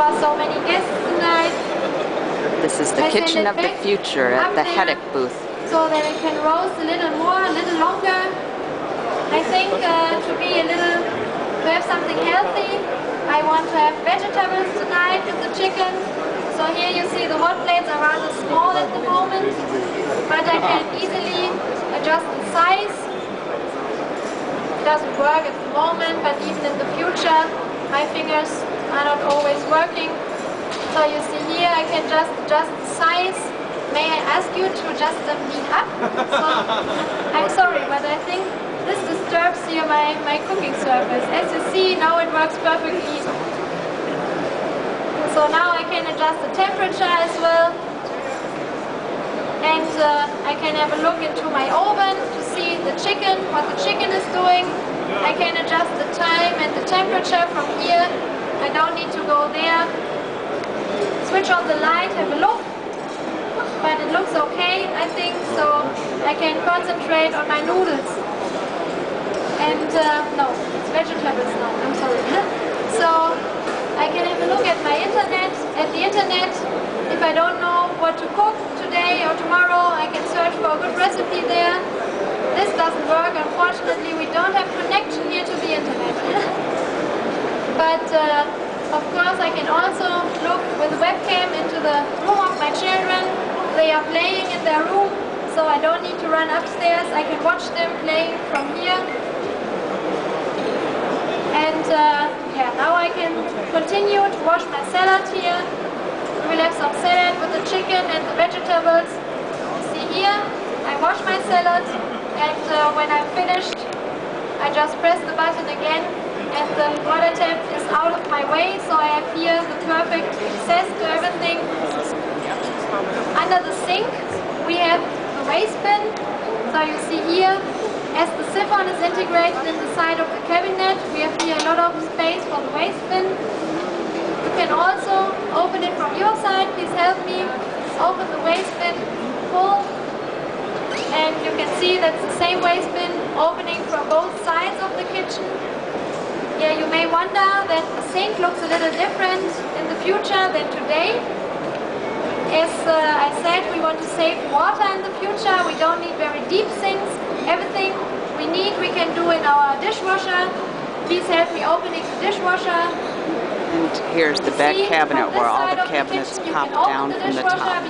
are so many guests tonight. This is the kitchen of the future at the Hedek booth. So that it can roast a little more, a little longer. I think to have something healthy, I want to have vegetables tonight with the chicken. So here you see the hot plates are rather small at the moment, but I can easily adjust the size. It doesn't work at the moment, but even in the future, my fingers are not always working. So you see here, I can just adjust the size. May I ask you to adjust them up? So, I'm sorry, but I think this disturbs here my cooking surface. As you see, now it works perfectly. So now I can adjust the temperature as well. And I can have a look into my oven to see the chicken, what the chicken is doing. I can adjust the time and the temperature from here. I don't need to go there. Switch on the light, have a look. But it looks okay, I think, so I can concentrate on my noodles. And no, it's vegetables now, I'm sorry. So I can have a look at my internet. At the internet, if I don't know what to cook today or tomorrow, I can search for a good recipe there. This doesn't work, unfortunately, we don't have connection here to the internet. But of course I can also look with a webcam into the room of my children. They are playing in their room, so I don't need to run upstairs. I can watch them playing from here. And yeah, now I can continue to wash my salad here. We'll have some salad with the chicken and the vegetables. You see here, I wash my salad, and when I'm finished, I just press the button again, and the water tap is out of my way, so I have here the perfect access to everything. Under the sink, we have the waste bin. So you see here, as the siphon is integrated in the side of the cabinet, we have here a lot of space for the waste bin. You can also open it from your side. Please help me open the waste bin full. And you can see that's the same waste bin opening from both sides of the kitchen. Yeah, you may wonder that the sink looks a little different in the future than today. As I said, we want to save water in the future. We don't need very deep sinks. Everything we need, we can do in our dishwasher. Please help me opening the dishwasher. And here's the back cabinet where all the cabinets pop down from the top.